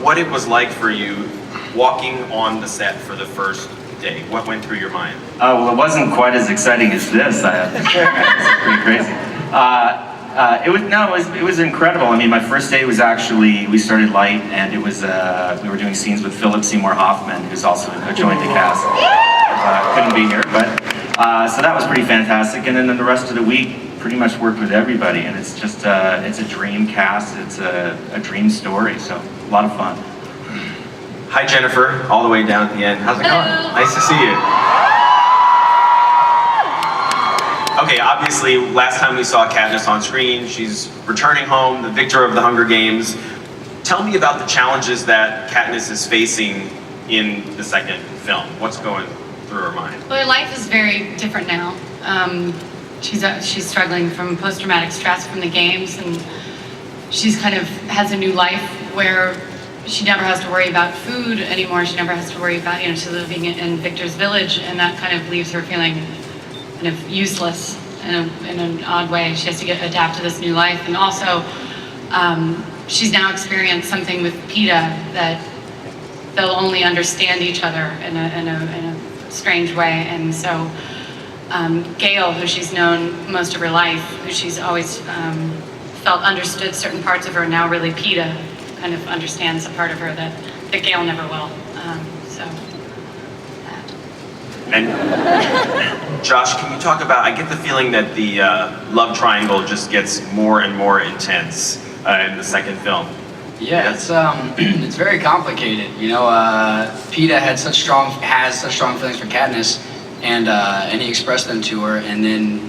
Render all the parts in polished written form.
what it was like for you walking on the set for the first day. What went through your mind? Well, it wasn't quite as exciting as this, I have to share. It's pretty crazy. It was incredible. I mean, my first day was actually, we started light, and it was, we were doing scenes with Philip Seymour Hoffman, who's also joined the cast. Couldn't be here, but, so that was pretty fantastic. And then the rest of the week, pretty much worked with everybody, and it's just, it's a dream cast, it's a dream story, so a lot of fun. Hi, Jennifer, all the way down at the end. How's it going? Nice to see you. Okay, obviously, last time we saw Katniss on screen, she's returning home, the victor of the Hunger Games. Tell me about the challenges that Katniss is facing in the second film. What's going through her mind? Well, her life is very different now. She's struggling from post-traumatic stress from the games, and she's kind of has a new life where she never has to worry about food anymore. She never has to worry about, she's living in Victor's village, and that kind of leaves her feeling kind of useless in an odd way. She has to adapt to this new life, and also she's now experienced something with Peeta that they'll only understand each other in a strange way. And so Gale, who she's known most of her life, who she's always felt understood certain parts of her, now really Peeta kind of understands a part of her that Gale never will. So that. And Josh, can you talk about, I get the feeling that the love triangle just gets more and more intense in the second film. Yeah, it's very complicated. Peeta has such strong feelings for Katniss, and he expressed them to her, and then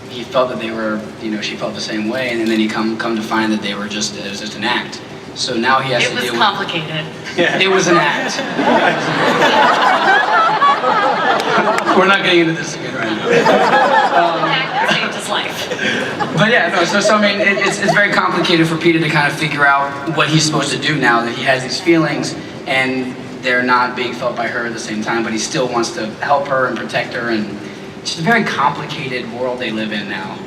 he felt that they were, she felt the same way, and then he come to find that it was just an act. So now he has to deal with... It was complicated. Yeah. It was an act. We're not getting into this again right now. An act saved his life. But yeah, no, so I mean, it's very complicated for Peeta to kind of figure out what he's supposed to do now that he has these feelings, and they're not being felt by her at the same time, but he still wants to help her and protect her, and it's just a very complicated world they live in now.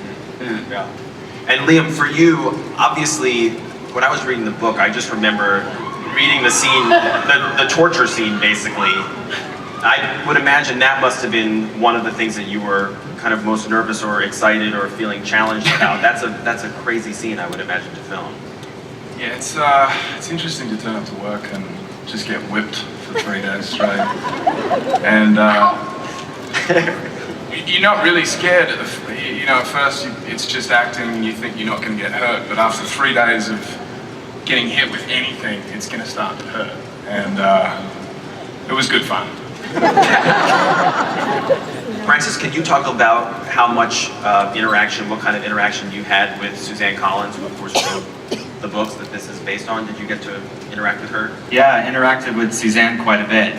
Yeah. And Liam, for you, obviously, when I was reading the book, I just remember reading the scene, the torture scene, basically. I would imagine that must have been one of the things that you were kind of most nervous or excited or feeling challenged about. That's a crazy scene, I would imagine, to film. Yeah, it's interesting to turn up to work and just get whipped for 3 days straight. And you're not really scared at first it's just acting and you think you're not going to get hurt, but after 3 days of getting hit with anything, it's going to start to hurt. And it was good fun. Francis, can you talk about how much interaction, what kind of interaction you had with Suzanne Collins, who of course wrote the books that this is based on? Did you get to interact with her? Yeah, I interacted with Suzanne quite a bit.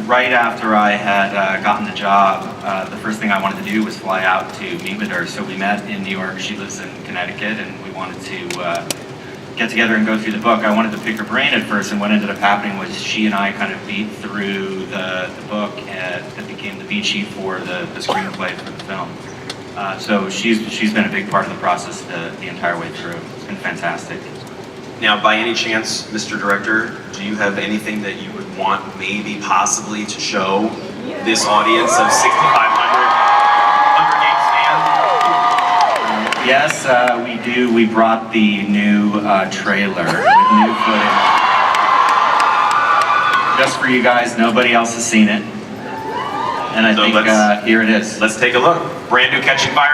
Right after I had gotten the job, the first thing I wanted to do was fly out to meet with her. So we met in New York, she lives in Connecticut, and we wanted to get together and go through the book. I wanted to pick her brain at first, and what ended up happening was she and I kind of beat through the book that became the beat sheet for the screenplay for the film. So she's been a big part of the process the entire way through. It's been fantastic. Now, by any chance, Mr. Director, do you have anything that you would want maybe possibly to show this audience of 6,500 Hunger Games fans? Yes, we do. We brought the new trailer with new footage. Just for you guys, nobody else has seen it. And I think here it is. Let's take a look. Brand new Catching Fire.